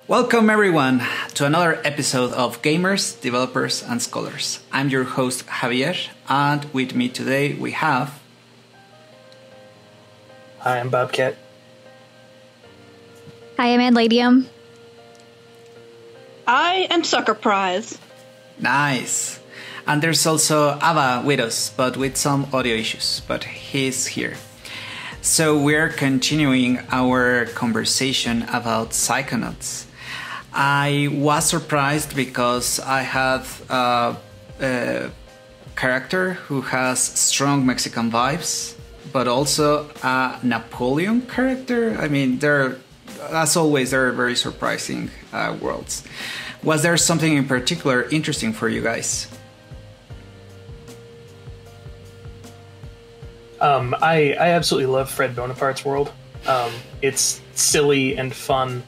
Welcome everyone to another episode of Gamers, Developers and Scholars. I'm your host Javier, and with me today we have... Hi, I'm Bobcat. Hi, I'm Ladyem. I am Sucker Prize. Nice. And there's also Ava with us, but with some audio issues, but he's here. So we're continuing our conversation about Psychonauts. I was surprised because I had a character who has strong Mexican vibes, but also a Napoleon character. I mean, as always, they're very surprising worlds. Was there something in particular interesting for you guys? I absolutely love Fred Bonaparte's world. It's silly and fun,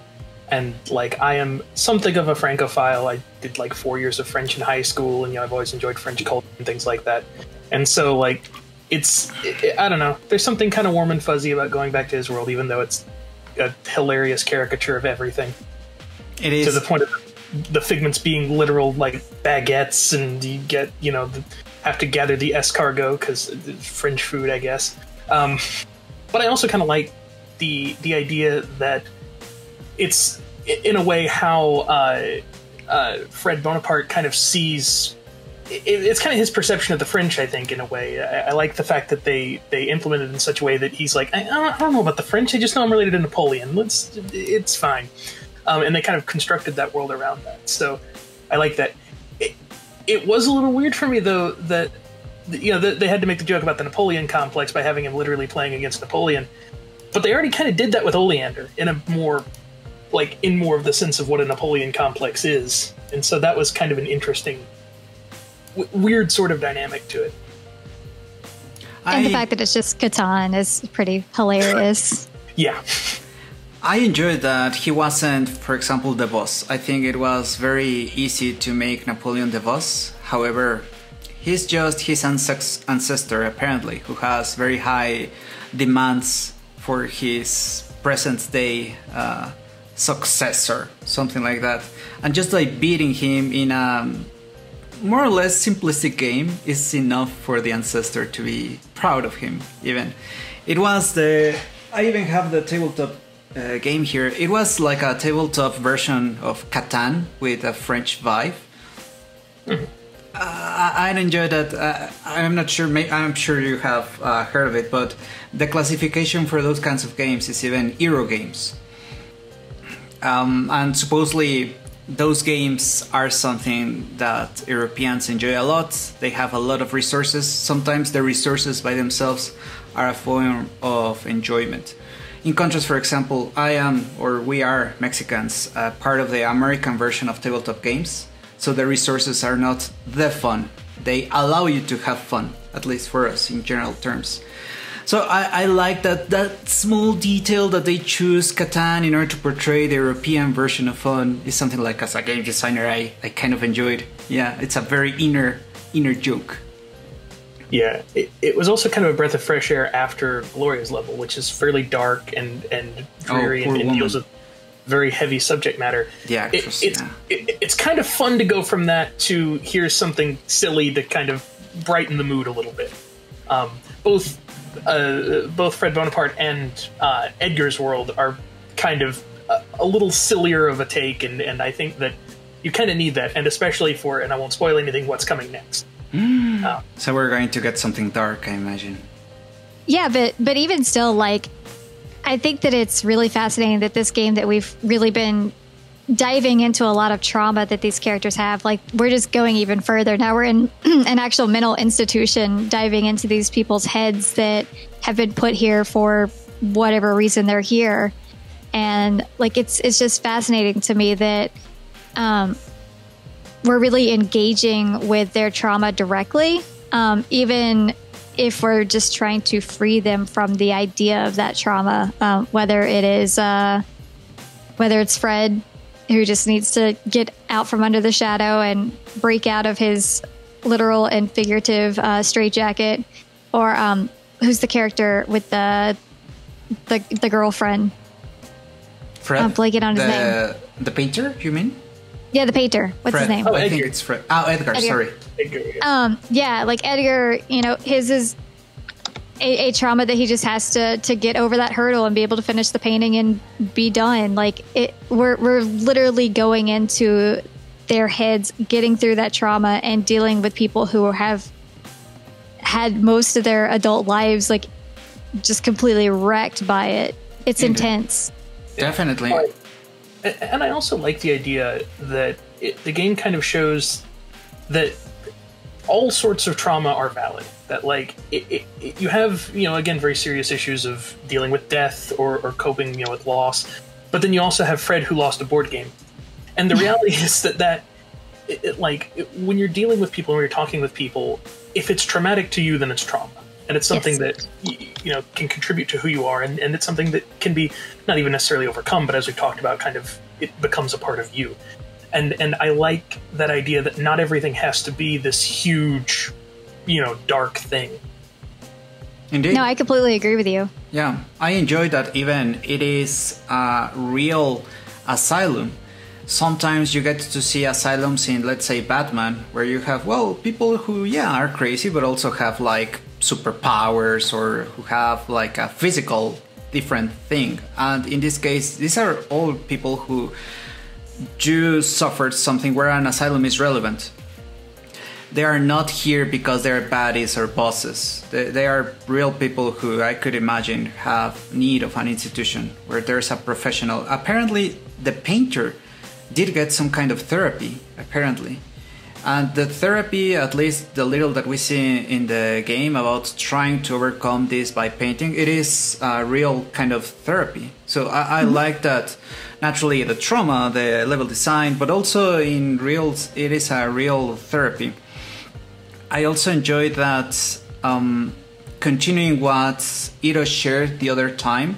and like I am something of a Francophile. I did like 4 years of French in high school, and I've always enjoyed French culture and things like that. And so like I don't know. There's something kind of warm and fuzzy about going back to his world, even though it's a hilarious caricature of everything. It is, to the point of the figments being literal like baguettes, and you get have to gather the escargot because French food, I guess. But I also kind of like the idea that it's in a way how Fred Bonaparte kind of sees. It's kind of his perception of the French, I think, in a way. I like the fact that they implement it in such a way that he's like, I don't know about the French. I just know I'm related to Napoleon. It's fine. And they kind of constructed that world around that. So I like that. It was a little weird for me, though, that they had to make the joke about the Napoleon complex by having him literally playing against Napoleon. But they already kind of did that with Oleander in more of the sense of what a Napoleon complex is. And so that was kind of an interesting, weird sort of dynamic to it. And the fact that it's just Catan is pretty hilarious. Yeah. I enjoyed that he wasn't, for example, the boss. I think it was very easy to make Napoleon the boss. However, he's just his ancestor, apparently, who has very high demands for his present-day successor, something like that. And just like beating him in a more or less simplistic game is enough for the ancestor to be proud of him, even. It was I even have the tabletop game here. It was like a tabletop version of Catan with a French vibe. Mm-hmm. I enjoyed that. I'm not sure. I'm sure you have heard of it, but the classification for those kinds of games is even Euro games. And supposedly those games are something that Europeans enjoy a lot. They have a lot of resources. Sometimes the resources by themselves are a form of enjoyment. In contrast, for example, we are Mexicans, part of the American version of tabletop games, so the resources are not the fun. They allow you to have fun, at least for us in general terms. So I like that small detail that they choose Catan in order to portray the European version of fun is something like, as a game designer, I kind of enjoyed. Yeah, it's a very inner joke. Yeah, it was also kind of a breath of fresh air after Gloria's level, which is fairly dark and dreary and deals with very heavy subject matter. Yeah, it's kind of fun to go from that to here's something silly to kind of brighten the mood a little bit. Both Fred Bonaparte and Edgar's world are kind of a little sillier of a take, and I think that you kind of need that, and especially and I won't spoil anything, what's coming next. So we're going to get something dark, I imagine. Yeah, but even still, like, I think that it's really fascinating that this game that we've really been diving into a lot of trauma that these characters have. Like, we're just going even further. Now we're in an actual mental institution diving into these people's heads that have been put here for whatever reason they're here. And like, it's just fascinating to me that we're really engaging with their trauma directly, even if we're just trying to free them from the idea of that trauma, whether it's Fred, who just needs to get out from under the shadow and break out of his literal and figurative straitjacket, or who's the character with the girlfriend? Fred? I'm blanking on his name. The painter, you mean? Yeah, the painter. What's Fred. his name? Oh, I think Edgar. it's Fred. Oh, Edgar. Sorry. Edgar, yeah. Yeah, like Edgar, you know, his is a trauma that he just has to get over that hurdle and be able to finish the painting and be done. Like we're literally going into their heads, getting through that trauma and dealing with people who have had most of their adult lives like just completely wrecked by it. It's intense. Definitely. And I also like the idea that the game kind of shows that all sorts of trauma are valid. That like you have, you know, again, very serious issues of dealing with death or coping, you know, with loss. But then you also have Fred who lost a board game. And the reality is that when you're dealing with people, when you're talking with people, if it's traumatic to you, then it's trauma. And it's something that, you know, can contribute to who you are. And it's something that can be not even necessarily overcome, but as we talked about, kind of it becomes a part of you. And I like that idea that not everything has to be this huge, you know, dark thing. Indeed. No, I completely agree with you. Yeah, I enjoy that even it is a real asylum. Sometimes you get to see asylums in, let's say, Batman, where you have, well, people who, are crazy, but also have, like, superpowers or who have, like, a physical different thing. And in this case, these are all people who do suffer something where an asylum is relevant. They are not here because they're baddies or bosses. They are real people who I could imagine have need of an institution where there's a professional. Apparently, the painter did get some kind of therapy, apparently. And the therapy, at least the little that we see in the game about trying to overcome this by painting, it is a real kind of therapy. So I like that. Naturally, the trauma, the level design, but also in real, it is a real therapy. I also enjoy that continuing what Ito shared the other time,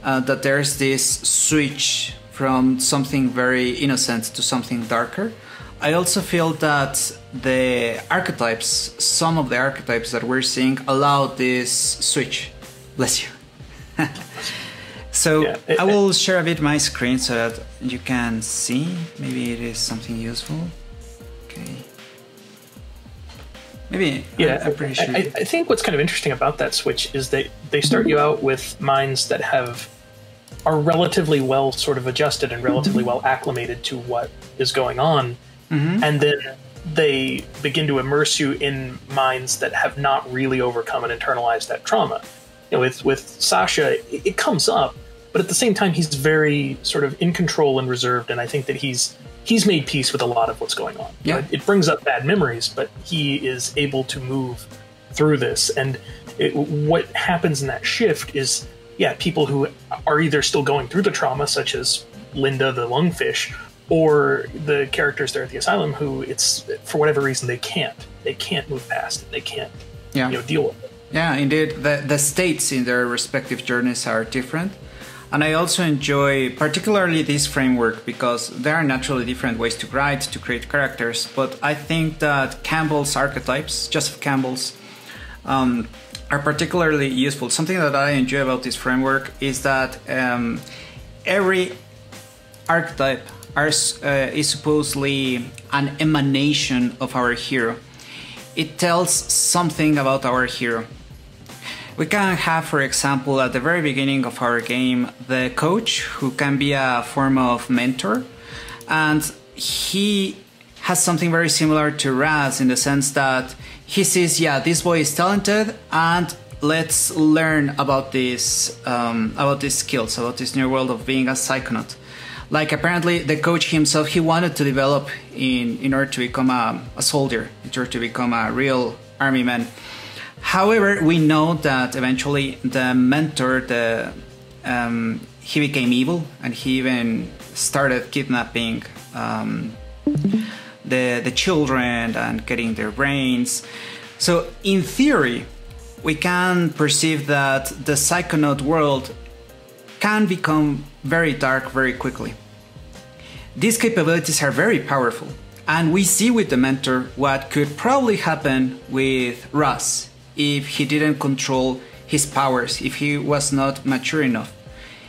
that there's this switch from something very innocent to something darker. I also feel that the archetypes, some of the archetypes that we're seeing, allow this switch. Bless you. So I will share a bit my screen so that you can see. Maybe it is something useful. Okay. Maybe. Yeah, I'm pretty sure. I think what's kind of interesting about that switch is that they start you out with minds that are relatively well sort of adjusted and relatively well acclimated to what is going on. And then they begin to immerse you in minds that have not really overcome and internalized that trauma. You know, with Sasha, it comes up, but at the same time, he's very sort of in control and reserved, and I think that he's made peace with a lot of what's going on. Yeah. It brings up bad memories, but he is able to move through this. And what happens in that shift is, people who are either still going through the trauma, such as Linda the lungfish, or the characters there at the asylum who it's, for whatever reason, they can't move past it. They can't deal with it. Yeah, indeed. The states in their respective journeys are different. And I also enjoy particularly this framework because there are naturally different ways to write, to create characters. But I think that Campbell's archetypes, Joseph Campbell's, are particularly useful. Something that I enjoy about this framework is that every archetype is supposedly an emanation of our hero. It tells something about our hero. We can have, for example, at the very beginning of our game, the coach, who can be a form of mentor, and he has something very similar to Raz in the sense that he says, this boy is talented, and let's learn about these skills, about this new world of being a psychonaut. Like apparently the coach himself, he wanted to develop in order to become a soldier, in order to become a real army man. However, we know that eventually the mentor, he became evil, and he even started kidnapping the children and getting their brains. So in theory, we can perceive that the Psychonaut world can become very dark very quickly. These capabilities are very powerful, and we see with the mentor what could probably happen with Russ if he didn't control his powers, if he was not mature enough.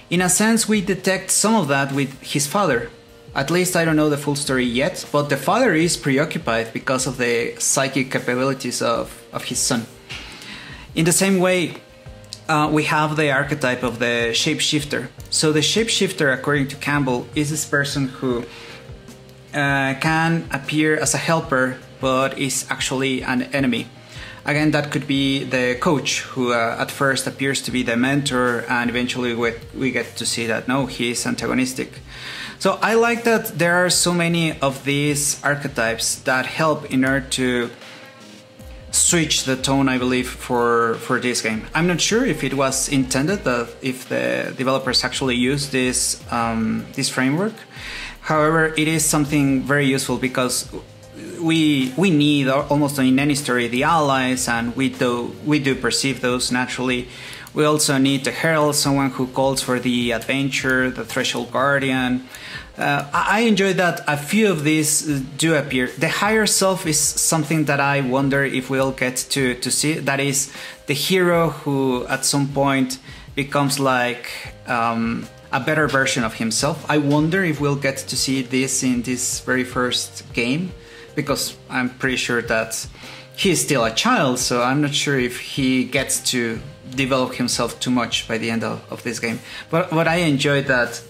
in a sense, we detect some of that with his father. At least I don't know the full story yet, but the father is preoccupied because of the psychic capabilities of his son. In the same way, we have the archetype of the shapeshifter. So the shapeshifter, according to Campbell, is this person who can appear as a helper, but is actually an enemy. Again, that could be the coach, who at first appears to be the mentor, and eventually we get to see that no, he is antagonistic. So I like that there are so many of these archetypes that help in order to switch the tone, I believe, for this game. I'm not sure if it was intended, that if the developers actually used this this framework. However, it is something very useful because we need almost in any story the allies, and we do perceive those naturally. We also need the herald, someone who calls for the adventure, the threshold guardian. I enjoy that a few of these do appear. The higher self is something that I wonder if we'll get to see. That is the hero who at some point becomes like a better version of himself. I wonder if we'll get to see this in this very first game, because I'm pretty sure that he's still a child, so I'm not sure if he gets to develop himself too much by the end of this game. But I enjoyed that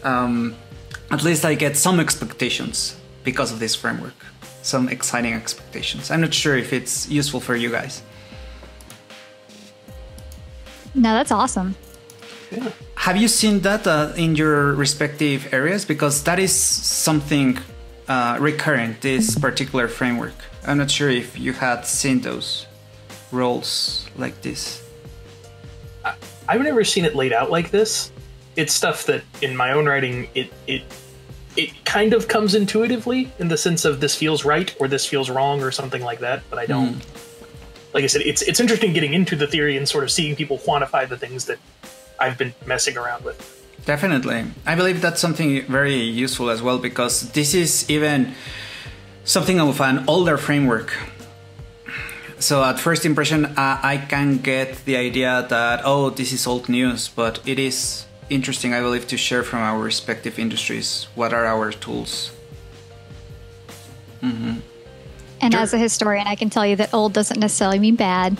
at least I get some expectations because of this framework. Some exciting expectations. I'm not sure if it's useful for you guys. No, that's awesome. Yeah. Have you seen that in your respective areas? Because that is something recurrent, this particular framework. I'm not sure if you had seen those roles like this. I've never seen it laid out like this. It's stuff that in my own writing, it kind of comes intuitively in the sense of this feels right or this feels wrong or something like that, but I don't. Like I said, it's interesting getting into the theory and sort of seeing people quantify the things that I've been messing around with. Definitely. I believe that's something very useful as well, because this is even something of an older framework. So at first impression, I can get the idea that, oh, this is old news, but it is interesting, I believe, to share from our respective industries what are our tools. And as a historian, I can tell you that old doesn't necessarily mean bad.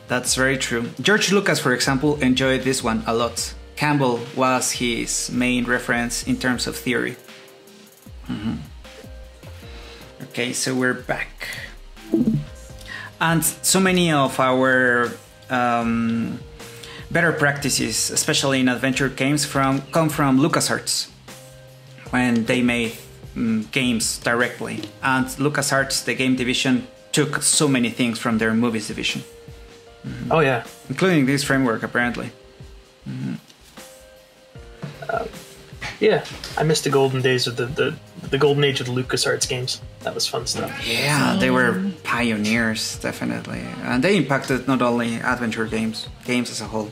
That's very true. George Lucas, for example, enjoyed this one a lot. Campbell was his main reference in terms of theory. Okay, so we're back. And so many of our better practices, especially in adventure games, come from LucasArts, when they made games directly. And LucasArts, the game division, took so many things from their movies division. Oh yeah, including this framework, apparently. Yeah, I missed the golden days of the golden age of the LucasArts games. That was fun stuff. Yeah, they were pioneers, definitely, and they impacted not only adventure games as a whole.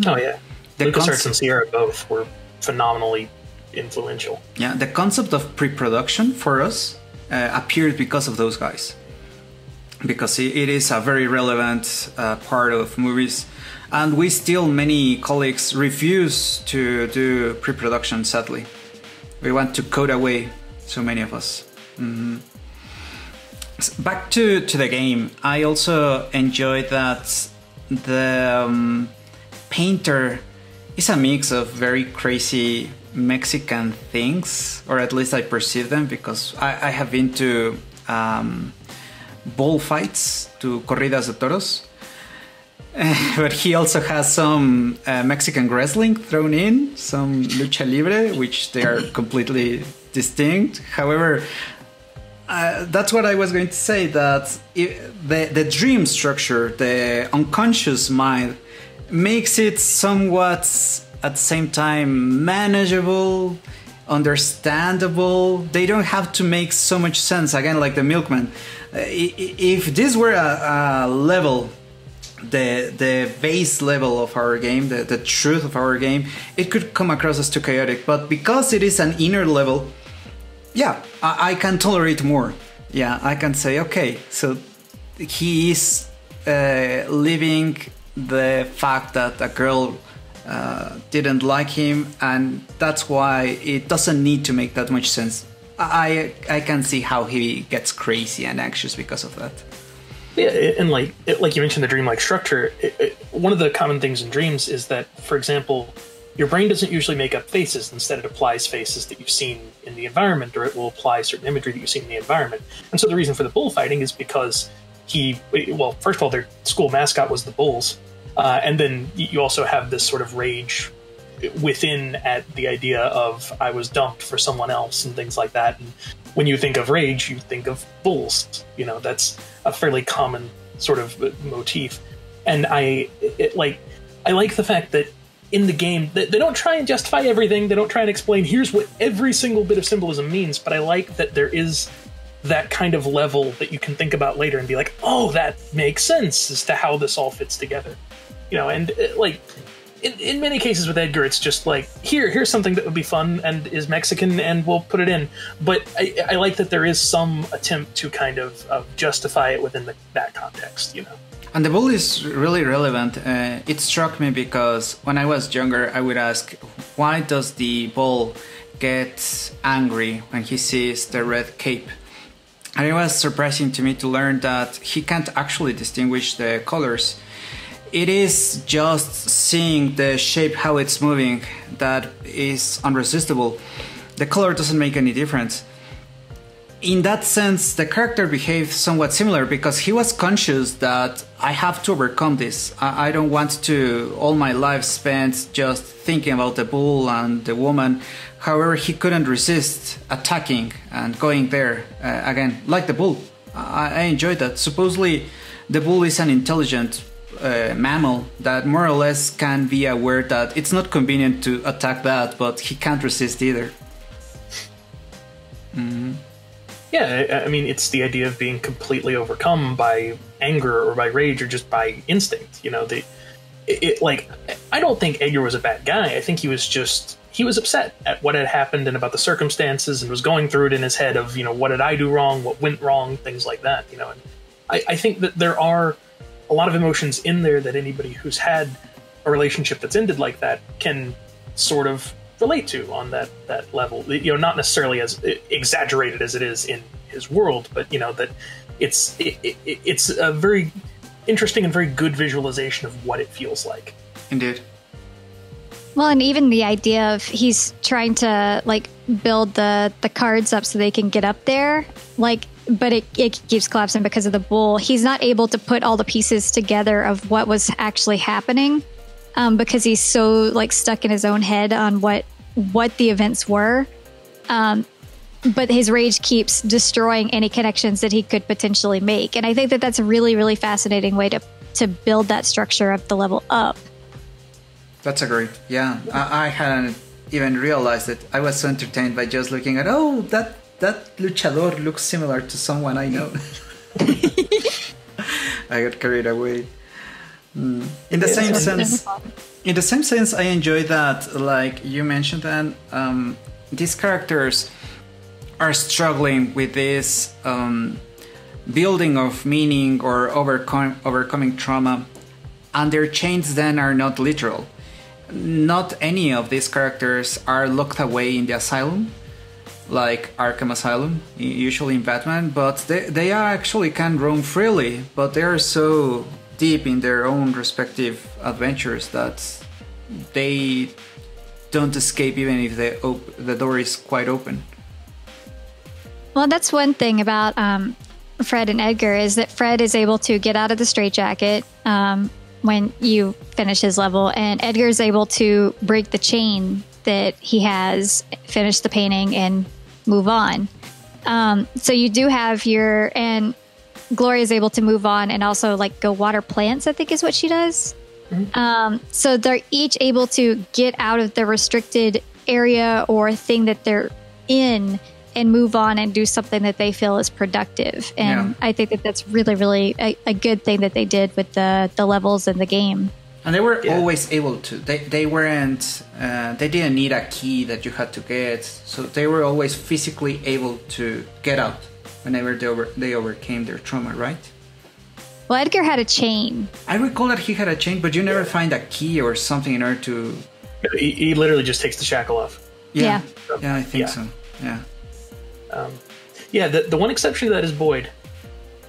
Oh yeah, LucasArts and Sierra both were phenomenally influential. Yeah, the concept of pre-production for us appeared because of those guys. Because it is a very relevant part of movies, and we still, many colleagues, refuse to do pre-production, sadly. We want to code away, so many of us. Back to the game, I also enjoyed that the painter is a mix of very crazy Mexican things, or at least I perceive them, because I have been to bullfights, to corridas de toros, but he also has some Mexican wrestling thrown in, some lucha libre, which they are completely distinct. However, that's what I was going to say, that the dream structure, the unconscious mind, makes it somewhat at the same time manageable, understandable. They don't have to make so much sense, again, like the Milkman. If this were a level, the base level of our game, the truth of our game, it could come across as too chaotic. But because it is an inner level, yeah, I can tolerate more. Yeah, I can say, okay, so he is living the fact that a girl didn't like him, and that's why it doesn't need to make that much sense. I can see how he gets crazy and anxious because of that. Yeah, and like you mentioned, the dreamlike structure. One of the common things in dreams is that, for example, your brain doesn't usually make up faces. Instead, it applies faces that you've seen in the environment, or it will apply certain imagery that you've seen in the environment. And so the reason for the bullfighting is because first of all, their school mascot was the bulls, and then you also have this sort of rage within at the idea of I was dumped for someone else and things like that. And when you think of rage, you think of bulls. You know, that's a fairly common sort of motif. And I like the fact that in the game, they don't try and justify everything. They don't try and explain, here's what every single bit of symbolism means. But I like that there is that kind of level that you can think about later and be like, oh, that makes sense as to how this all fits together. You know, and in many cases with Edgar, it's just like, here's something that would be fun and is Mexican, and we'll put it in. But I like that there is some attempt to kind of justify it within that context, you know. And the bull is really relevant. It struck me because when I was younger, I would ask, why does the bull get angry when he sees the red cape? And it was surprising to me to learn that he can't actually distinguish the colors. It is just seeing the shape, how it's moving, that is unresistible. The color doesn't make any difference. In that sense, the character behaved somewhat similar because he was conscious that I have to overcome this. I don't want to all my life spent just thinking about the bull and the woman. However, he couldn't resist attacking and going there again, like the bull. I enjoyed that. Supposedly, the bull is an intelligent mammal that more or less can be aware that it's not convenient to attack that, but he can't resist either. Mm-hmm. Yeah, I mean, it's the idea of being completely overcome by anger or by rage or just by instinct. You know, I don't think Edgar was a bad guy. I think he was upset at what had happened and about the circumstances, and was going through it in his head of, you know, what did I do wrong, what went wrong, things like that. You know, and I think that there are a lot of emotions in there that anybody who's had a relationship that's ended like that can sort of relate to on that level. You know, not necessarily as exaggerated as it is in his world, but you know that it's a very interesting and very good visualization of what it feels like. Indeed. Well, and even the idea of he's trying to like build the cards up so they can get up there, like, but it keeps collapsing because of the bull. He's not able to put all the pieces together of what was actually happening because he's so like stuck in his own head on what the events were. But his rage keeps destroying any connections that he could potentially make. And I think that that's a really, really fascinating way to build that structure of the level up. That's a great, yeah. I hadn't even realized it. I was so entertained by just looking at, oh, that luchador looks similar to someone I know. I got carried away. In the same sense, I enjoy that, like you mentioned, that these characters are struggling with this building of meaning or overcoming trauma, and their chains then are not literal. Not any of these characters are locked away in the asylum, like Arkham Asylum, usually in Batman, but they actually can roam freely, but they are so deep in their own respective adventures that they don't escape even if the door is quite open. Well, that's one thing about Fred and Edgar, is that Fred is able to get out of the straitjacket when you finish his level, and Edgar is able to break the chain that he has, finish the painting, and move on. So you do have and Gloria is able to move on and also like go water plants, I think is what she does. Mm-hmm. So they're each able to get out of the restricted area or thing that they're in and move on and do something that they feel is productive. And I think that that's really, really a good thing that they did with the levels in the game. And they were always able to. They weren't. They didn't need a key that you had to get. So they were always physically able to get out whenever they overcame their trauma, right? Well, Edgar had a chain. I recall that he had a chain, but you never find a key or something in order to... He literally just takes the shackle off. Yeah, I think so. Yeah. The one exception to that is Boyd,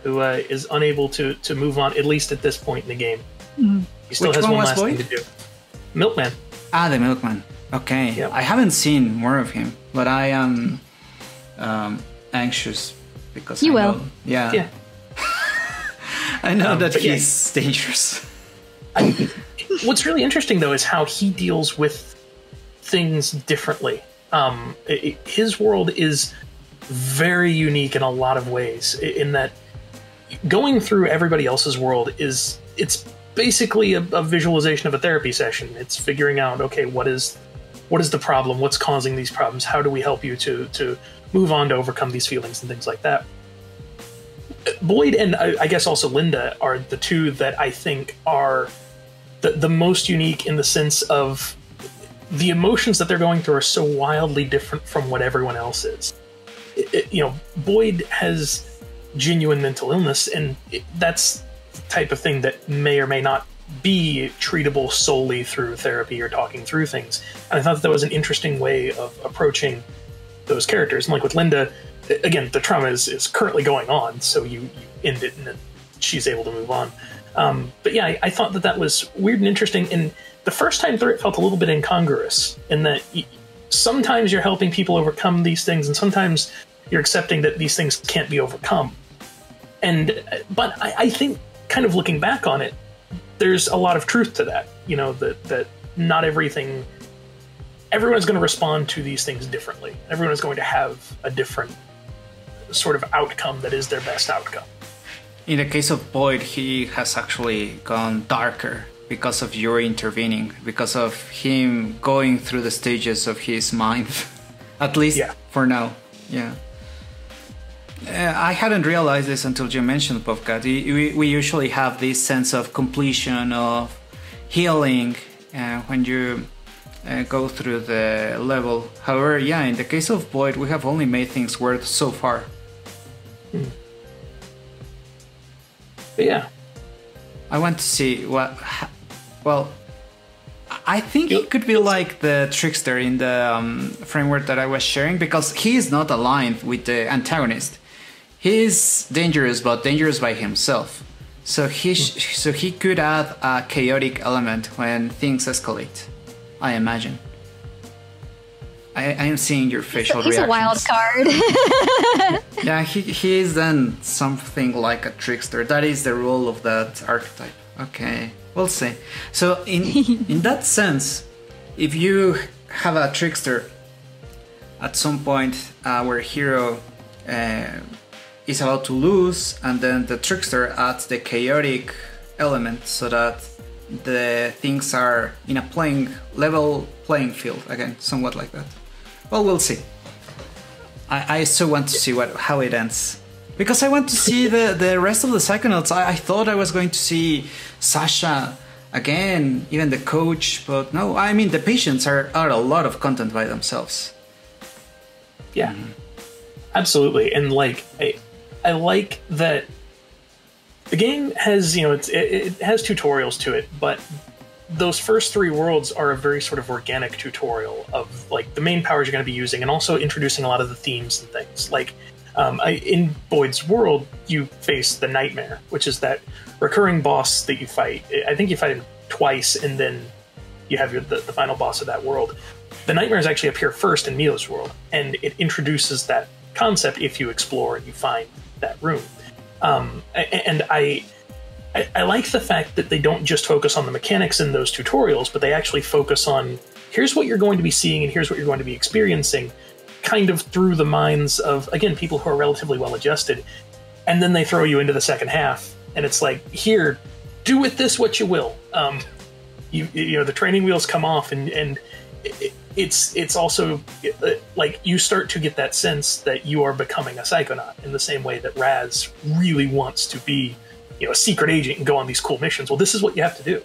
who is unable to move on, at least at this point in the game. He still has one last thing to do. Milkman. Ah, the Milkman. Okay. Yep. I haven't seen more of him, but I am anxious because you I will. know, yeah. I know that he's dangerous. What's really interesting, though, is how he deals with things differently. His world is very unique in a lot of ways, in that going through everybody else's world it's basically a visualization of a therapy session. It's figuring out, okay, what is the problem? What's causing these problems? How do we help you to move on to overcome these feelings and things like that? Boyd and I guess also Linda are the two that I think are the most unique, in the sense of the emotions that they're going through are so wildly different from what everyone else is. Boyd has genuine mental illness, and that's the type of thing that may or may not be treatable solely through therapy or talking through things. And I thought that was an interesting way of approaching those characters. And like with Linda, again, the trauma is currently going on, so you end it and then she's able to move on. But yeah, I thought that was weird and interesting. And the first time through, it felt a little bit incongruous in that sometimes you're helping people overcome these things, and sometimes you're accepting that these things can't be overcome. But I think, kind of looking back on it, there's a lot of truth to that. That not everything, everyone's going to respond to these things differently. Everyone is going to have a different sort of outcome that is their best outcome. In the case of Boyd, he has actually gone darker because of your intervening, because of him going through the stages of his mind, at least for now. Yeah. I hadn't realized this until you mentioned Bobcat. We usually have this sense of completion, of healing when you go through the level. However, in the case of Boyd, we have only made things worse so far. But yeah. I want to see well, I think he could be like the trickster in the framework that I was sharing, because he is not aligned with the antagonist. He is dangerous, but dangerous by himself. So he could add a chaotic element when things escalate, I imagine. I am seeing your facial reactions. He's a wild card. Yeah, he is then something like a trickster. That is the role of that archetype. Okay, we'll see. So in that sense, if you have a trickster at some point, our hero is about to lose, and then the trickster adds the chaotic element so that the things are in a level playing field again, somewhat like that. Well, we'll see. I still want to see how it ends, because I want to see the rest of the Psychonauts. I thought I was going to see Sasha again, even the coach, but no. I mean, the patients are a lot of content by themselves. Yeah, absolutely. And like, I like that the game has, it has tutorials to it, but those first 3 worlds are a very sort of organic tutorial of like the main powers you're going to be using, and also introducing a lot of the themes and things. Like in Boyd's world, you face the Nightmare, which is that recurring boss that you fight. I think you fight him twice, and then you have the final boss of that world. The Nightmares actually appear first in Milo's world, and it introduces that concept if you explore and you find that room. And I like the fact that they don't just focus on the mechanics in those tutorials, but they actually focus on, here's what you're going to be seeing and here's what you're going to be experiencing, kind of through the minds of, again, people who are relatively well adjusted. And then they throw you into the second half, and it's like, here, do with this what you will. The training wheels come off, and it's also like you start to get that sense that you are becoming a Psychonaut in the same way that Raz really wants to be, a secret agent and go on these cool missions. Well, this is what you have to do.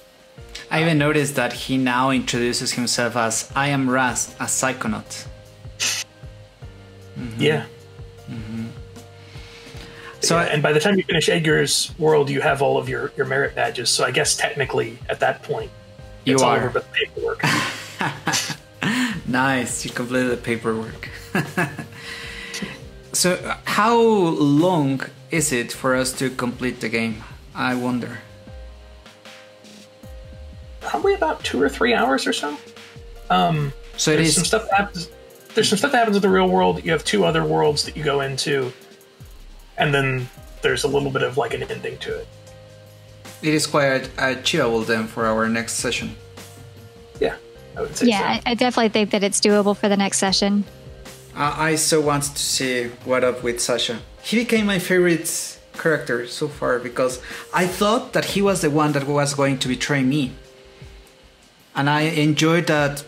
I even noticed that he now introduces himself as, I am Raz, a Psychonaut. Yeah. So, yeah, and by the time you finish Edgar's world, you have all of your merit badges. So I guess technically, at that point, it's all over but the paperwork. Nice, you completed the paperwork. So, how long is it for us to complete the game? I wonder. Probably about 2 or 3 hours or so. So there's some stuff that happens. There's some stuff that happens in the real world. You have 2 other worlds that you go into, and then there's a little bit of like an ending to it. It is quite achievable then for our next session. Yeah, I would say Yeah, so. I definitely think that it's doable for the next session. I so want to see what up with Sasha. He became my favorite character so far because I thought that he was the one that was going to betray me. And I enjoyed that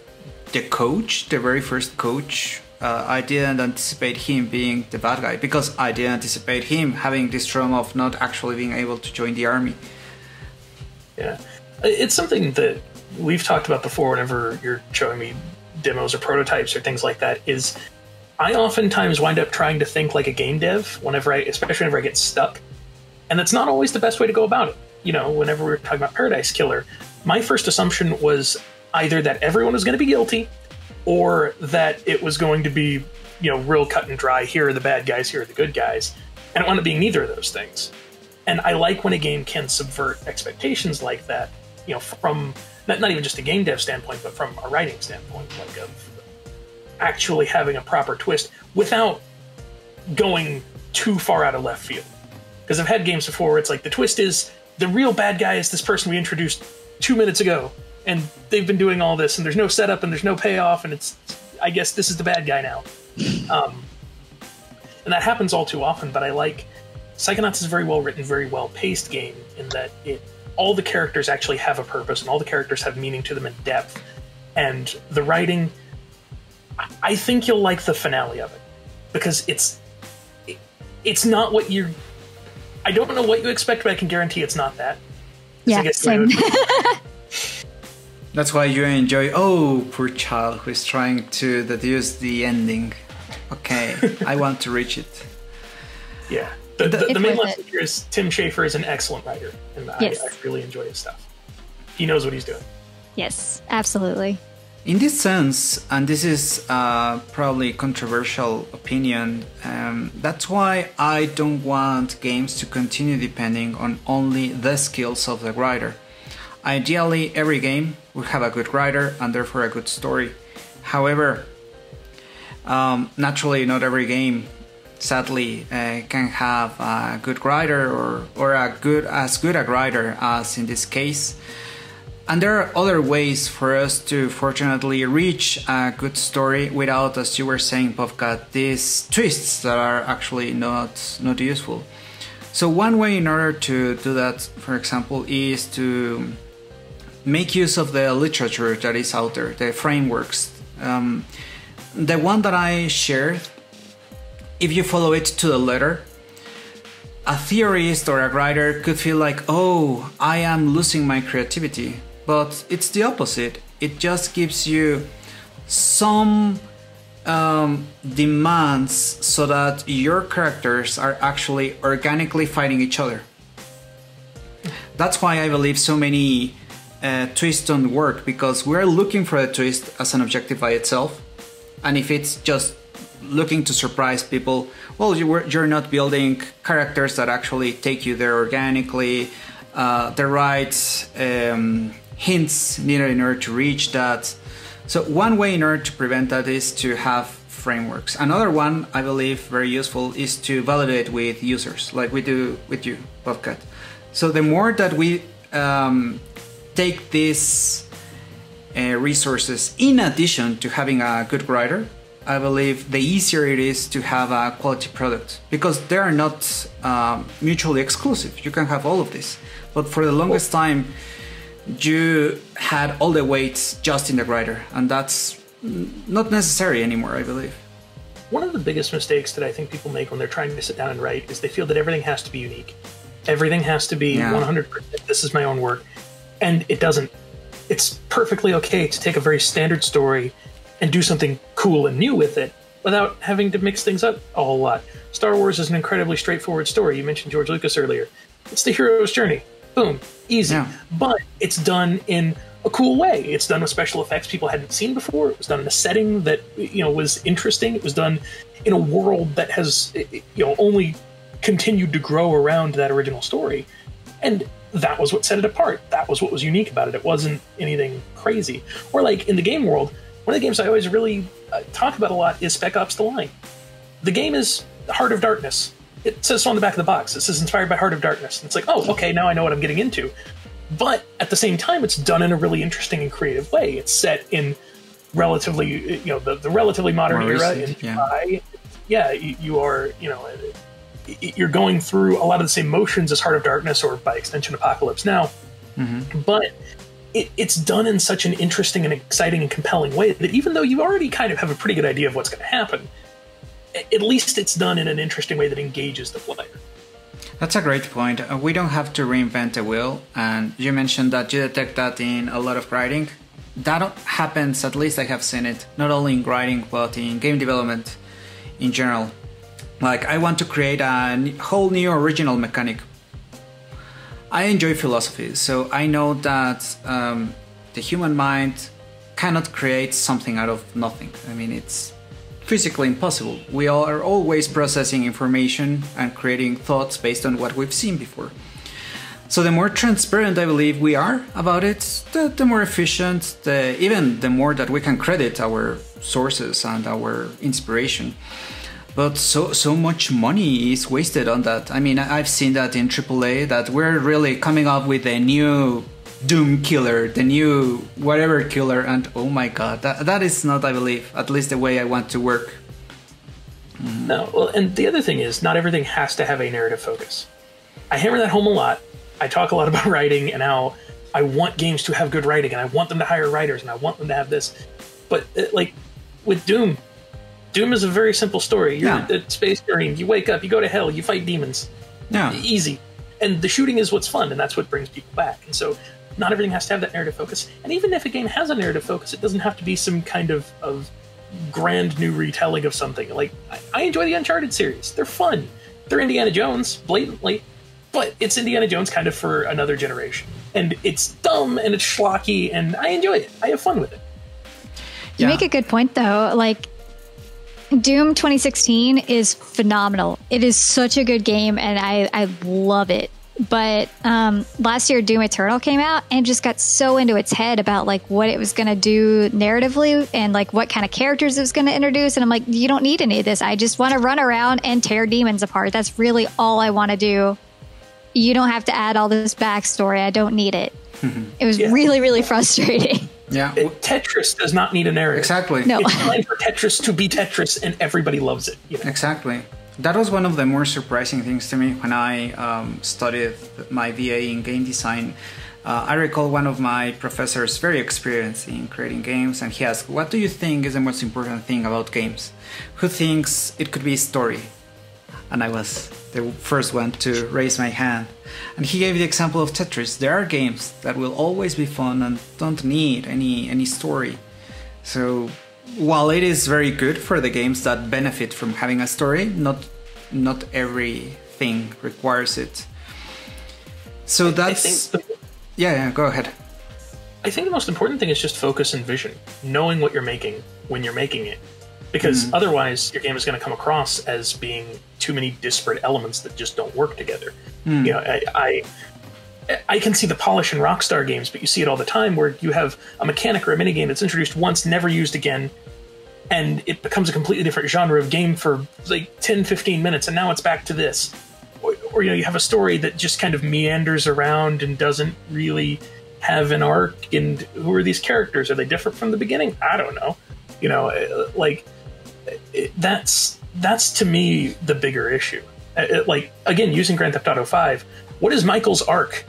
the coach, the very first coach, I didn't anticipate him being the bad guy because I didn't anticipate him having this trauma of not actually being able to join the army. Yeah, it's something that we've talked about before whenever you're showing me demos or prototypes or things like that, is I oftentimes wind up trying to think like a game dev especially whenever I get stuck. And that's not always the best way to go about it. You know, whenever we were talking about Paradise Killer, my first assumption was either that everyone was going to be guilty or that it was going to be, you know, real cut and dry. Here are the bad guys, here are the good guys. And it wound up being neither of those things. And I like when a game can subvert expectations like that, you know, from not even just a game dev standpoint, but from a writing standpoint, like of actually having a proper twist without going too far out of left field. Because I've had games before where it's like the twist is the real bad guy is this person we introduced 2 minutes ago, and they've been doing all this, and there's no setup and there's no payoff, and it's, I guess this is the bad guy now. And that happens all too often, but I like Psychonauts is a very well written, very well paced game in that all the characters actually have a purpose and all the characters have meaning to them in depth. And the writing, I think you'll like the finale of it because it's not what I don't know what you expect, but I can guarantee it's not that. Yeah, same. That's why you enjoy. Oh, poor child who is trying to deduce the ending. Okay, I want to reach it. Yeah. The main lesson here is Tim Schafer is an excellent writer, and I really enjoy his stuff. He knows what he's doing. Yes, absolutely. In this sense, and this is probably controversial opinion, that's why I don't want games to continue depending on only the skills of the writer. Ideally, every game will have a good writer and therefore a good story. However, naturally, not every game, sadly, can have a good writer or as good a writer as in this case. And there are other ways for us to fortunately reach a good story without, as you were saying, Bobcat, these twists that are actually not useful. So one way in order to do that, for example, is to make use of the literature that is out there, the frameworks. The one that I shared, if you follow it to the letter, a theorist or a writer could feel like, oh, I am losing my creativity. But it's the opposite. It just gives you some demands so that your characters are actually organically fighting each other. That's why I believe so many twists don't work, because we're looking for a twist as an objective by itself. And if it's just looking to surprise people, well, you're not building characters that actually take you there organically, the right hints needed in order to reach that. So one way in order to prevent that is to have frameworks. Another one, I believe, very useful is to validate with users, like we do with you, Bobcat. So the more that we take these resources in addition to having a good writer, I believe the easier it is to have a quality product, because they are not mutually exclusive. You can have all of this, but for the longest time you had all the weights just in the writer, and that's not necessary anymore, I believe. One of the biggest mistakes that I think people make when they're trying to sit down and write is they feel that everything has to be unique. Everything has to be 100%, this is my own work. And it doesn't. It's perfectly okay to take a very standard story and do something cool and new with it without having to mix things up a whole lot. Star Wars is an incredibly straightforward story. You mentioned George Lucas earlier. It's the hero's journey. Boom. Easy. Yeah. But it's done in a cool way. It's done with special effects people hadn't seen before. It was done in a setting that, was interesting. It was done in a world that has, only continued to grow around that original story. And that was what set it apart. That was what was unique about it. It wasn't anything crazy. Or like in the game world, one of the games I always really talk about a lot is Spec Ops: The Line. The game is Heart of Darkness. It says so on the back of the box. It says inspired by Heart of Darkness. And it's like, oh, okay, now I know what I'm getting into. But at the same time, it's done in a really interesting and creative way. It's set in relatively, the relatively modern era in July. Yeah, you are, you're going through a lot of the same motions as Heart of Darkness, or by extension Apocalypse Now. Mm-hmm. But it's done in such an interesting and exciting and compelling way that even though you already kind of have a pretty good idea of what's going to happen, at least it's done in an interesting way that engages the player. That's a great point. We don't have to reinvent the wheel, and you mentioned that you detect that in a lot of writing. That happens, at least I have seen it, not only in writing, but in game development in general. Like, I want to create a whole new original mechanic. I enjoy philosophy, so I know that the human mind cannot create something out of nothing. I mean, it's physically impossible. We are always processing information and creating thoughts based on what we've seen before. So the more transparent I believe we are about it, the more efficient, even the more that we can credit our sources and our inspiration. But so much money is wasted on that. I mean, I've seen that in AAA, that we're really coming up with a new Doom killer, the new whatever killer, and oh my god, that is not, I believe, at least the way I want to work. No, well, and the other thing is, not everything has to have a narrative focus. I hammer that home a lot. I talk a lot about writing and how I want games to have good writing, and I want them to hire writers, and I want them to have this. But like with Doom is a very simple story. You're a Space Marine, you wake up, you go to hell, you fight demons. Yeah. Easy. And the shooting is what's fun, and that's what brings people back. And so not everything has to have that narrative focus. And even if a game has a narrative focus, it doesn't have to be some kind of grand new retelling of something. Like, I enjoy the Uncharted series. They're fun. They're Indiana Jones, blatantly, but it's Indiana Jones kind of for another generation. And it's dumb, and it's schlocky, and I enjoy it. I have fun with it. You make a good point, though. Like, Doom 2016 is phenomenal. It is such a good game, and I love it. But last year, Doom Eternal came out and just got so into its head about like what it was going to do narratively and like what kind of characters it was going to introduce. And I'm like, you don't need any of this. I just want to run around and tear demons apart. That's really all I want to do. You don't have to add all this backstory. I don't need it. It was really, really frustrating. Yeah, Tetris does not need a narrative. Exactly. No. It's fine for Tetris to be Tetris, and everybody loves it. You know? Exactly. That was one of the more surprising things to me when I studied my VA in game design. I recall one of my professors, very experienced in creating games, and he asked, what do you think is the most important thing about games? Who thinks it could be story? And I was the first one to raise my hand. And he gave the example of Tetris. There are games that will always be fun and don't need any story. So while it is very good for the games that benefit from having a story, not everything requires it. So that's... Yeah, go ahead. I think the most important thing is just focus and vision. Knowing what you're making when you're making it. Because otherwise, your game is going to come across as being too many disparate elements that just don't work together. You know, I can see the polish in Rockstar games, but you see it all the time where you have a mechanic or a minigame that's introduced once, never used again, and it becomes a completely different genre of game for like 10, 15 minutes, and now it's back to this. Or you know, you have a story that just kind of meanders around and doesn't really have an arc, and who are these characters? Are they different from the beginning? I don't know. You know, like... That's to me the bigger issue. Like, again, using Grand Theft Auto 5, what is Michael's arc?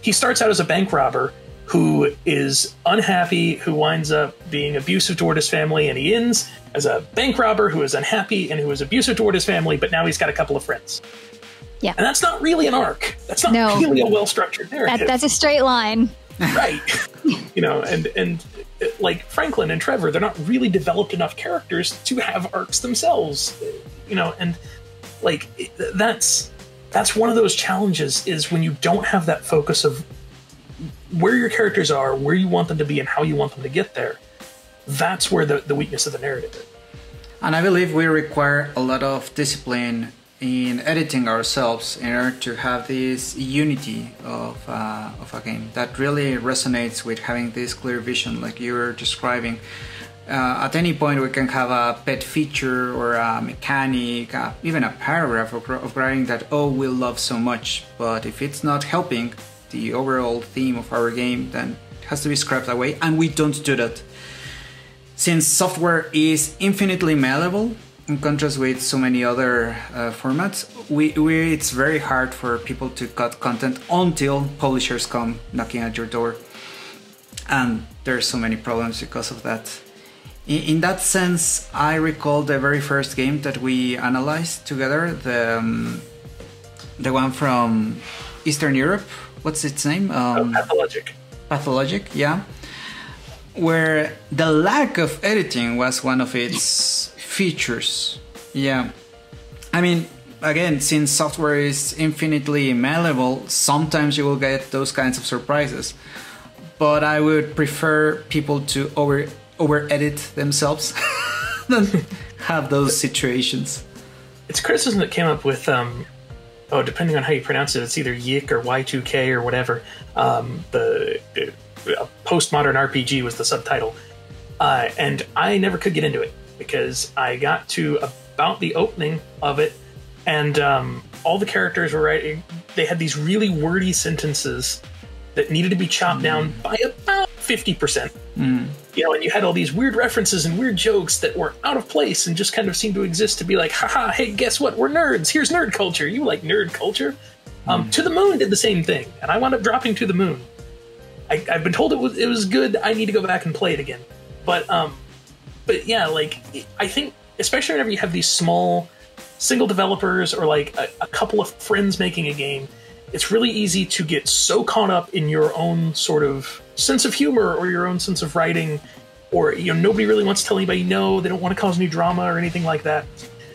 He starts out as a bank robber who is unhappy, who winds up being abusive toward his family, and he ends as a bank robber who is unhappy and who is abusive toward his family, but now he's got a couple of friends. Yeah. And that's not really an arc. That's not really a well-structured narrative. That's a straight line. Right. You know, and like Franklin and Trevor, they're not really developed enough characters to have arcs themselves, you know, and Like, that's one of those challenges, is when you don't have that focus of where your characters are, where you want them to be, and how you want them to get there. That's where the weakness of the narrative is. And I believe we require a lot of discipline in editing ourselves in order to have this unity of a game that really resonates with having this clear vision like you were describing. At any point we can have a pet feature or a mechanic, even a paragraph of writing that we love so much, but if it's not helping the overall theme of our game, then it has to be scrapped away, and we don't do that. Since software is infinitely malleable, in contrast with so many other formats, it's very hard for people to cut content until publishers come knocking at your door. And there's so many problems because of that. In that sense, I recall the very first game that we analyzed together, the one from Eastern Europe. What's its name? Pathologic. Pathologic, yeah. Where the lack of editing was one of its features. Yeah. I mean, again, since software is infinitely malleable, sometimes you will get those kinds of surprises. But I would prefer people to over-edit themselves than have those situations. It's criticism that came up with, depending on how you pronounce it, it's either Yik or Y2K or whatever. The Postmodern RPG was the subtitle. And I never could get into it because I got to about the opening of it, and all the characters were writing. They had these really wordy sentences that needed to be chopped down by about 50%. You know, and you had all these weird references and weird jokes that were out of place and just kind of seemed to exist to be like, haha, hey, guess what? We're nerds. Here's nerd culture. You like nerd culture? To the Moon did the same thing, and I wound up dropping To the Moon. I've been told it was good. I need to go back and play it again. But yeah, like, I think, especially whenever you have these small single developers or like a couple of friends making a game, it's really easy to get so caught up in your own sort of sense of humor or your own sense of writing, or, you know, nobody really wants to tell anybody no, they don't want to cause any drama or anything like that.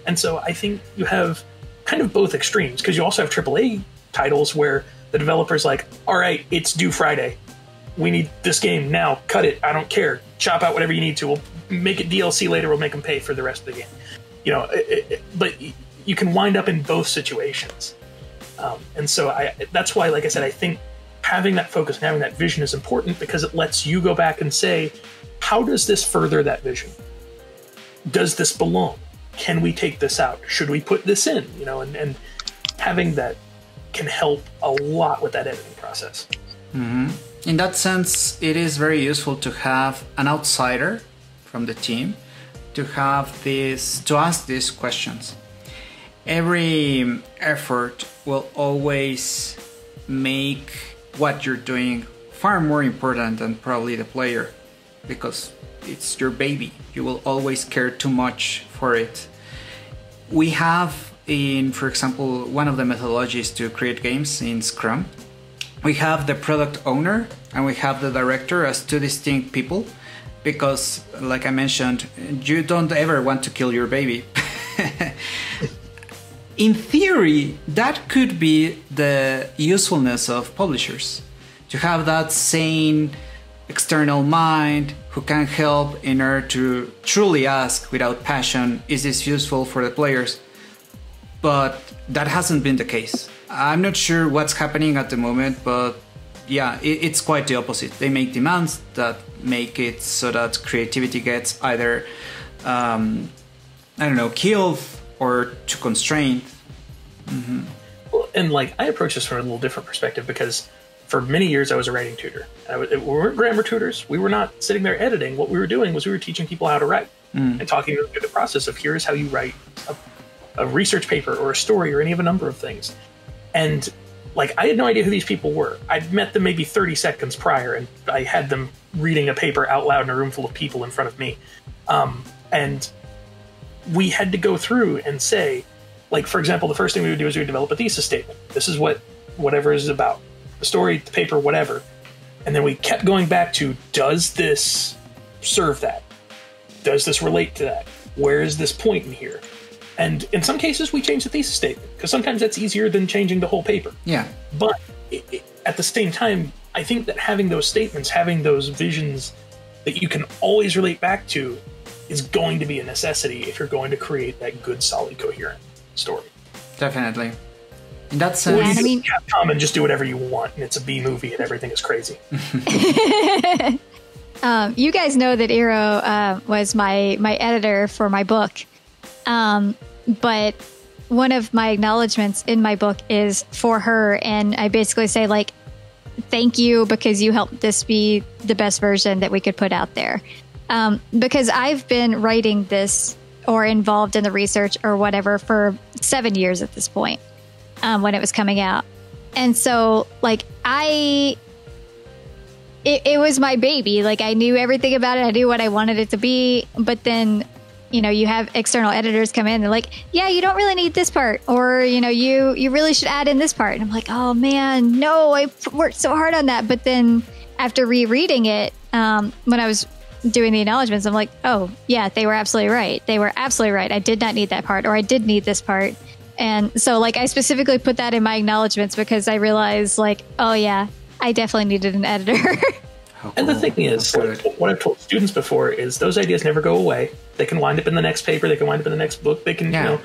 And so I think you have kind of both extremes, because you also have AAA titles where the developer's like, all right, it's due Friday. We need this game now. Cut it. I don't care. Chop out whatever you need to. We'll make it DLC later. We'll make them pay for the rest of the game. You know, but you can wind up in both situations. And so that's why, like I said, I think having that focus and having that vision is important, because it lets you go back and say, how does this further that vision? Does this belong? Can we take this out? Should we put this in? You know, and having that can help a lot with that editing process. Mm-hmm. In that sense, it is very useful to have an outsider from the team to ask these questions. Every effort will always make what you're doing far more important than probably the player, because it's your baby. You will always care too much for it. We have, for example, one of the methodologies to create games in Scrum, we have the product owner and we have the director as two distinct people, because, like I mentioned, you don't ever want to kill your baby. In theory, that could be the usefulness of publishers, to have that sane external mind who can help in order to truly ask without passion, is this useful for the players? But that hasn't been the case. I'm not sure what's happening at the moment, but yeah, it's quite the opposite. They make demands that make it so that creativity gets either, killed or too constrained. Mm-hmm. Well, and like, I approach this from a little different perspective, because for many years I was a writing tutor. We weren't grammar tutors. We were not sitting there editing. What we were doing was we were teaching people how to write and talking through the process of, here's how you write a research paper or a story or any of a number of things. And like, I had no idea who these people were. I'd met them maybe 30 seconds prior, and I had them reading a paper out loud in a room full of people in front of me. And we had to go through and say, like, for example, the first thing we would do is we would develop a thesis statement. This is what whatever is about. The story, the paper, whatever. And then we kept going back to, does this serve that? Does this relate to that? Where is this point in here? And in some cases, we change the thesis statement, because sometimes that's easier than changing the whole paper. Yeah. But at the same time, I think that having those statements, having those visions that you can always relate back to is going to be a necessity if you're going to create that good, solid, coherent story. Definitely. In that sense... Or you do Capcom and just do whatever you want, and it's a B movie and everything is crazy. You guys know that Iro was my editor for my book. But one of my acknowledgments in my book is for her, and I basically say, like, thank you because you helped this be the best version that we could put out there. Because I've been writing this or involved in the research or whatever for 7 years at this point, when it was coming out. And so, like, it was my baby. Like, I knew everything about it. I knew what I wanted it to be. But then, you know, you have external editors come in. They're like, yeah, you don't really need this part. Or, you know, you really should add in this part. And I'm like, oh, man, no, I worked so hard on that. But then after rereading it, when I was doing the acknowledgments, I'm like, oh, yeah, they were absolutely right. They were absolutely right. I did not need that part, or I did need this part. And so, like, I specifically put that in my acknowledgments because I realized, like, oh, yeah, I definitely needed an editor. And the thing is, what I've told students before is those ideas never go away. They can wind up in the next paper. They can wind up in the next book. They can, you know,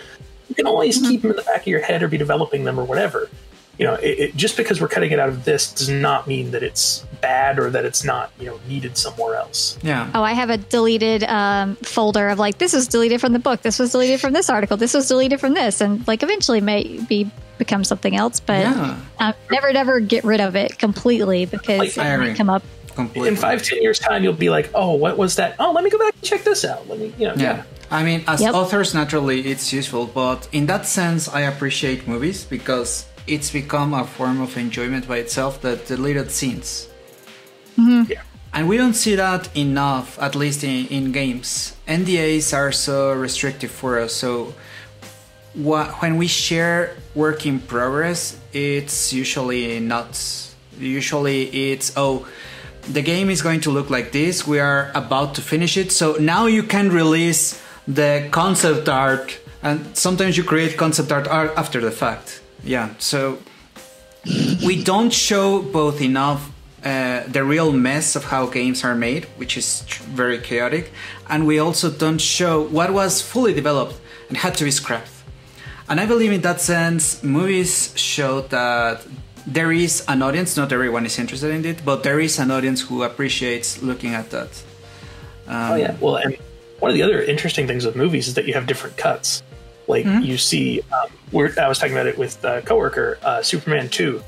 you can always keep them in the back of your head or be developing them or whatever. You know, just because we're cutting it out of this does not mean that it's bad or that it's not, you know, needed somewhere else. Yeah. Oh, I have a deleted folder of, like, this was deleted from the book. This was deleted from this article. This was deleted from this. And, like, eventually may become something else. But never get rid of it completely because it might come up. Completely. In 5-10 years' time, you'll be like, oh, what was that? Oh, let me go back and check this out. Let me, you know, yeah. I mean, as authors, naturally, it's useful. But in that sense, I appreciate movies because it's become a form of enjoyment by itself, the deleted scenes. Mm-hmm. Yeah. And we don't see that enough, at least in games. NDAs are so restrictive for us. So when we share work in progress, it's usually not. Usually it's, oh, the game is going to look like this. We are about to finish it. So now you can release the concept art. And sometimes you create concept art after the fact. Yeah, so we don't show both enough the real mess of how games are made, which is very chaotic, and we also don't show what was fully developed and had to be scrapped. And I believe in that sense, movies show that there is an audience, not everyone is interested in it, but there is an audience who appreciates looking at that. Oh yeah, well, and one of the other interesting things with movies is that you have different cuts. Like you see, I was talking about it with a coworker, Superman 2.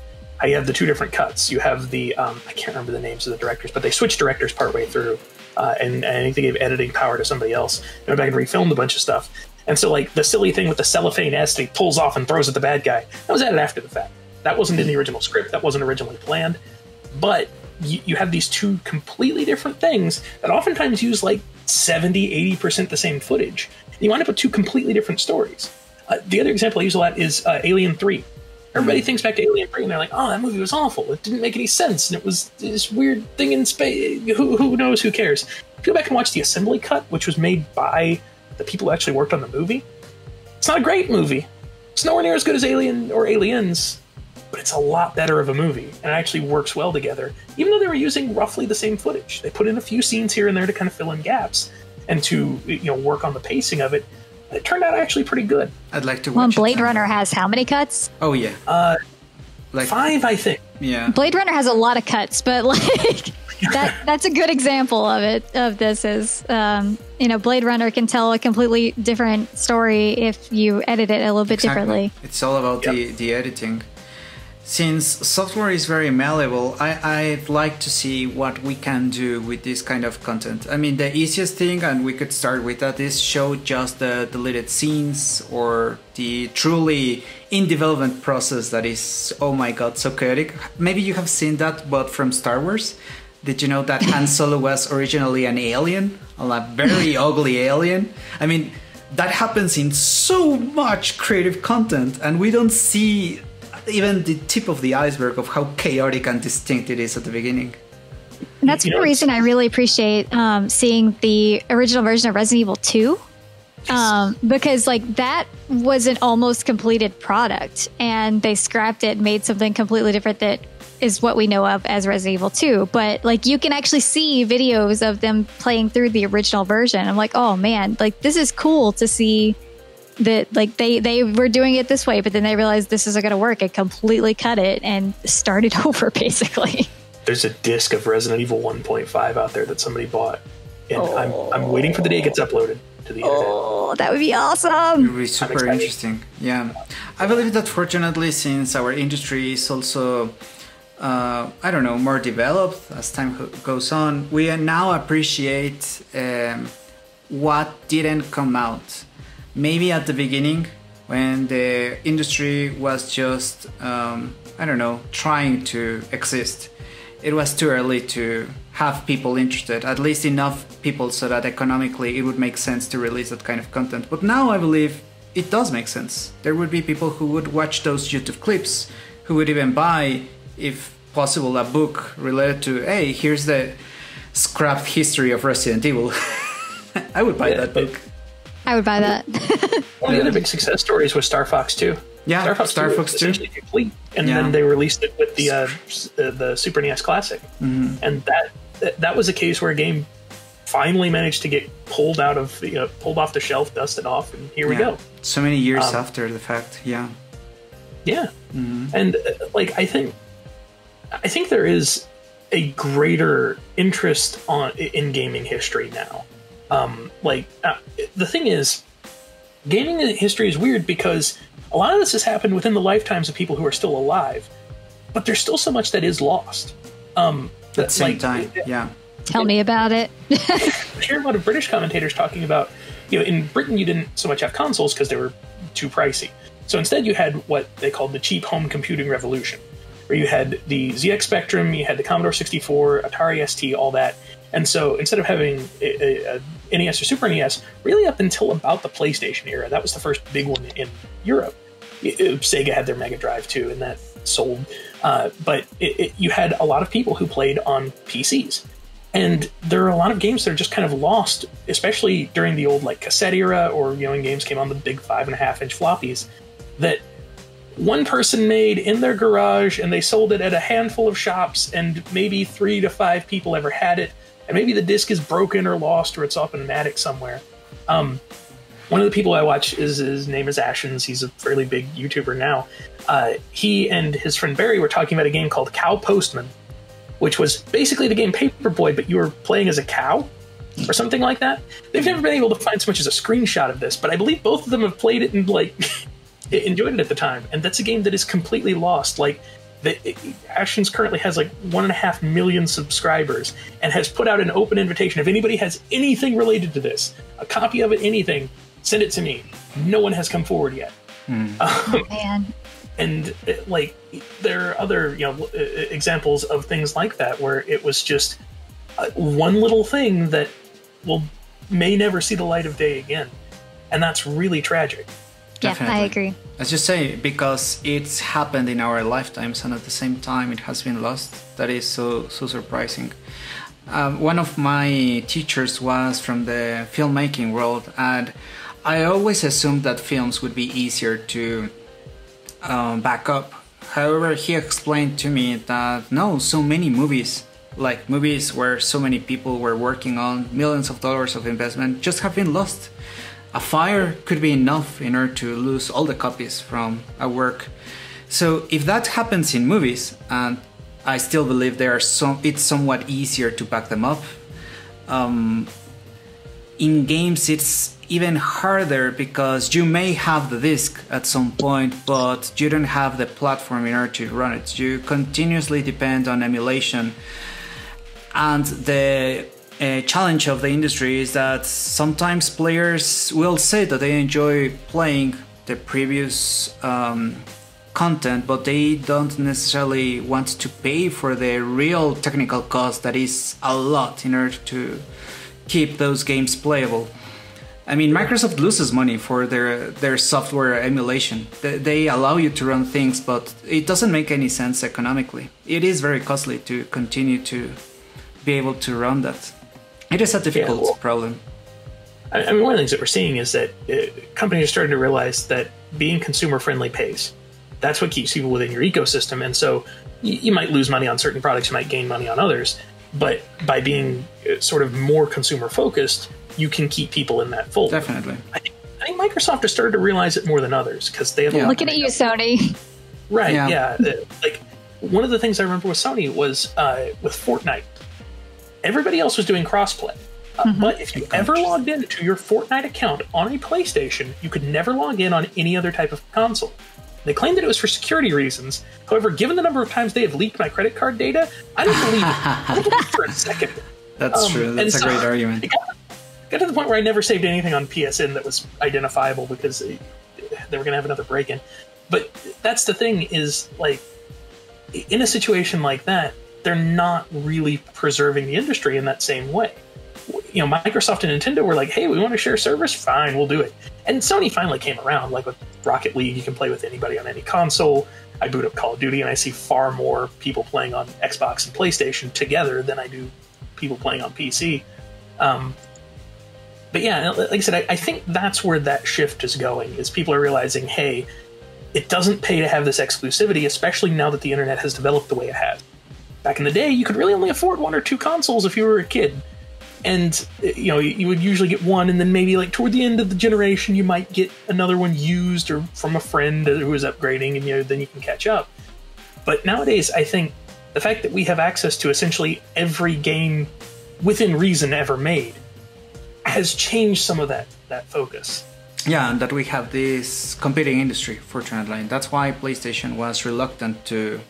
You have the two different cuts. You have the, I can't remember the names of the directors, but they switched directors partway through. And I think they gave editing power to somebody else. They went back and refilmed a bunch of stuff. And so, like, the silly thing with the cellophane S that he pulls off and throws at the bad guy, that was added after the fact. That wasn't in the original script. That wasn't originally planned. But you have these two completely different things that oftentimes use, like, 70-80% the same footage. You wind up with two completely different stories. The other example I use a lot is Alien 3. Everybody thinks back to Alien 3 and they're like, oh, that movie was awful. It didn't make any sense. And it was this weird thing in space. Who knows? Who cares? If you go back and watch the assembly cut, which was made by the people who actually worked on the movie, it's not a great movie. It's nowhere near as good as Alien or Aliens, but it's a lot better of a movie. And it actually works well together, even though they were using roughly the same footage. They put in a few scenes here and there to kind of fill in gaps and to, you know, work on the pacing of it. It turned out actually pretty good. I'd like to watch Blade Runner has how many cuts? Oh, yeah. Like 5, I think. Yeah. Blade Runner has a lot of cuts, but like that's a good example of it. Of this is, you know, Blade Runner can tell a completely different story if you edit it a little bit differently. It's all about the editing. Since software is very malleable, I'd like to see what we can do with this kind of content. I mean, the easiest thing, and we could start with that, is show just the deleted scenes or the truly in-development process that is, oh my god, so chaotic. Maybe you have seen that, but from Star Wars. Did you know that Han Solo was originally an alien? A very ugly alien? I mean, that happens in so much creative content, and we don't see even the tip of the iceberg of how chaotic and distinct it is at the beginning. And that's the reason I really appreciate seeing the original version of Resident Evil 2. Because like that was an almost completed product, and they scrapped it and made something completely different that is what we know of as Resident Evil 2. But like you can actually see videos of them playing through the original version. I'm like, oh man, like this is cool to see that like they were doing it this way, but then they realized this isn't going to work and completely cut it and started over basically. There's a disc of Resident Evil 1.5 out there that somebody bought, and I'm waiting for the day it gets uploaded to the internet. Oh, that would be awesome. It would be super interesting. Yeah. I believe that fortunately, since our industry is also, I don't know, more developed as time goes on, we now appreciate what didn't come out. Maybe at the beginning, when the industry was just, I don't know, trying to exist, it was too early to have people interested, at least enough people so that economically it would make sense to release that kind of content. But now I believe it does make sense. There would be people who would watch those YouTube clips, who would even buy, if possible, a book related to, hey, here's the scrapped history of Resident Evil. I would buy that book. I would buy that. One of the other big success stories was Star Fox 2. Yeah, Star Fox 2 essentially complete, and then they released it with the Super NES Classic, and that was a case where a game finally managed to get pulled off the shelf, dusted off, and here we go. So many years after the fact, yeah, and like I think there is a greater interest in gaming history now. The thing is, gaming history is weird because a lot of this has happened within the lifetimes of people who are still alive, but there's still so much that is lost. At the same time, yeah. Tell me about it. I hear a lot of British commentators talking about, in Britain you didn't so much have consoles because they were too pricey. So instead you had what they called the cheap home computing revolution, where you had the ZX Spectrum, you had the Commodore 64, Atari ST, all that. And so instead of having a NES or Super NES, really up until about the PlayStation era, that was the first big one in Europe. Sega had their Mega Drive too, and that sold. But you had a lot of people who played on PCs. And there are a lot of games that are just kind of lost, especially during the old cassette era, or when games came on the big 5.5-inch floppies, that one person made in their garage, and they sold it at a handful of shops, and maybe 3 to 5 people ever had it. And maybe the disc is broken or lost, or it's up in an attic somewhere. One of the people I watch, his name is Ashens. He's a fairly big YouTuber now. He and his friend Barry were talking about a game called Cow Postman, which was basically the game Paperboy, but you were playing as a cow or something like that. They've never been able to find so much as a screenshot of this, but I believe both of them have played it and enjoyed it at the time. And that's a game that is completely lost. Ashens currently has 1.5 million subscribers and has put out an open invitation. If anybody has anything related to this, a copy of it, anything, send it to me. No one has come forward yet. Man. And there are other examples of things like that where it was just one little thing that may never see the light of day again, and that's really tragic. Definitely. Yeah, I agree. Let's just say, because it's happened in our lifetimes and at the same time it has been lost, that is so surprising. One of my teachers was from the filmmaking world, and I always assumed that films would be easier to back up. However, he explained to me that no, so many movies, movies where so many people were working on millions of dollars of investment, just have been lost. A fire could be enough in order to lose all the copies from a work. So if that happens in movies, and I still believe it's somewhat easier to back them up, in games it's even harder, because you may have the disc at some point, but you don't have the platform in order to run it. You continuously depend on emulation, and the challenge of the industry is that sometimes players will say that they enjoy playing the previous content, but they don't necessarily want to pay for the real technical cost that is a lot in order to keep those games playable. I mean, Microsoft loses money for their software emulation. They allow you to run things, but it doesn't make any sense economically. It is very costly to continue to be able to run that. It is a difficult problem. I mean, one of the things that we're seeing is that companies are starting to realize that being consumer friendly pays. That's what keeps people within your ecosystem. And so you might lose money on certain products, you might gain money on others. But by being sort of more consumer focused, you can keep people in that fold. Definitely. I think Microsoft has started to realize it more than others because they have a lot Looking at you, Sony. Right, yeah. Like, one of the things I remember with Sony was with Fortnite. Everybody else was doing crossplay. But if you ever logged into your Fortnite account on a PlayStation, you could never log in on any other type of console. They claimed that it was for security reasons. However, given the number of times they have leaked my credit card data, I don't believe it. I don't believe it for a second. That's true. That's a great argument. It got to the point where I never saved anything on PSN that was identifiable because they were going to have another break-in. But that's the thing is, like, in a situation like that, they're not really preserving the industry in that same way. You know, Microsoft and Nintendo were like, hey, we want to share service? Fine, we'll do it. And Sony finally came around. Like with Rocket League, you can play with anybody on any console. I boot up Call of Duty and I see far more people playing on Xbox and PlayStation together than I do people playing on PC. But yeah, like I said, I think that's where that shift is going, is people are realizing, hey, it doesn't pay to have this exclusivity, especially now that the internet has developed the way it has. Back in the day, you could really only afford 1 or 2 consoles if you were a kid. And, you know, you would usually get one, and then maybe like toward the end of the generation, you might get another one used or from a friend who was upgrading, and, you know, then you can catch up. But nowadays, I think the fact that we have access to essentially every game within reason ever made has changed some of that focus. Yeah, and that we have this competing industry, fortunately. That's why PlayStation was reluctant to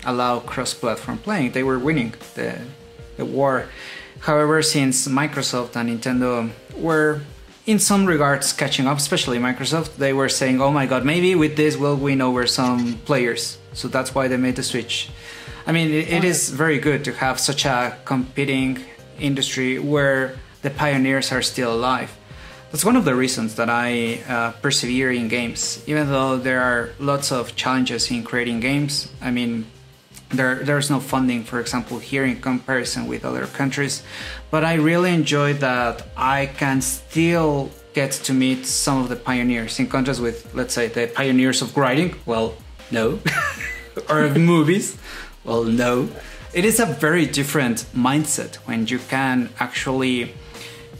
allow cross-platform playing. They were winning the war. However, since Microsoft and Nintendo were in some regards catching up, especially Microsoft, they were saying, oh my god, maybe with this we'll win over some players. So that's why they made the switch. I mean, it is very good to have such a competing industry where the pioneers are still alive. That's one of the reasons that I persevere in games, even though there are lots of challenges in creating games. I mean, there's no funding, for example, here in comparison with other countries, but I really enjoy that I can still get to meet some of the pioneers, in contrast with, let's say, the pioneers of writing. Well, no. Or of movies. Well, no. It is a very different mindset when you can actually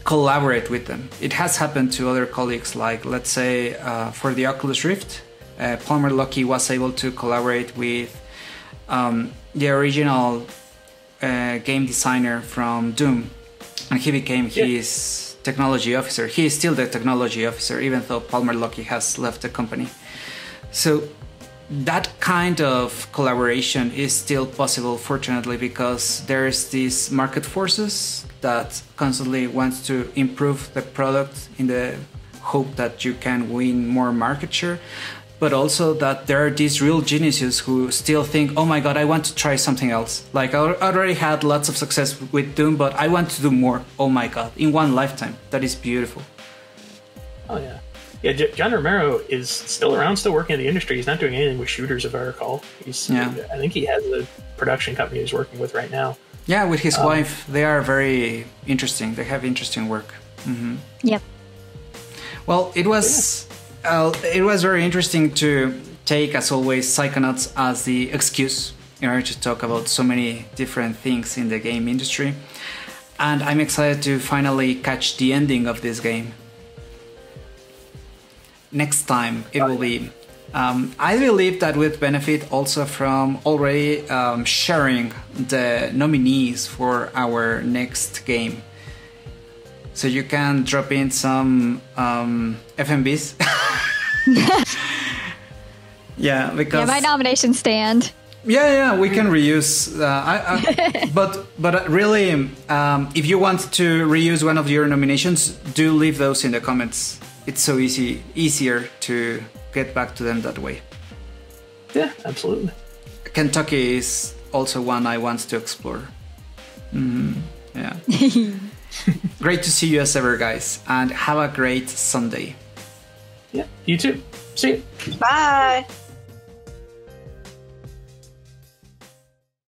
collaborate with them. It has happened to other colleagues, like, let's say, for the Oculus Rift, Palmer Luckey was able to collaborate with the original game designer from Doom, and he became his technology officer. He is still the technology officer, even though Palmer Luckey has left the company. So that kind of collaboration is still possible, fortunately, because there's these market forces that constantly wants to improve the product in the hope that you can win more market share, but also that there are these real geniuses who still think, oh my god, I want to try something else. Like, I already had lots of success with Doom, but I want to do more. Oh my god, in one lifetime. That is beautiful. Oh yeah. Yeah, John Romero is still around, still working in the industry. He's not doing anything with shooters, if I recall. I think he has a production company he's working with right now. Yeah, with his wife. They are very interesting. They have interesting work. Mm-hmm. Yep. Well, it was very interesting to take, as always, Psychonauts as the excuse in order to talk about so many different things in the game industry. And I'm excited to finally catch the ending of this game. Next time it will be. I believe that would benefit also from already sharing the nominees for our next game. So you can drop in some FMVs. Yeah, because my nominations stand. Yeah, we can reuse. But really, if you want to reuse one of your nominations, do leave those in the comments. It's so easier to get back to them that way. Yeah, absolutely. Kentucky is also one I want to explore. Yeah. Great to see you as ever, guys, and have a great Sunday. Yeah, you too. See you. Bye.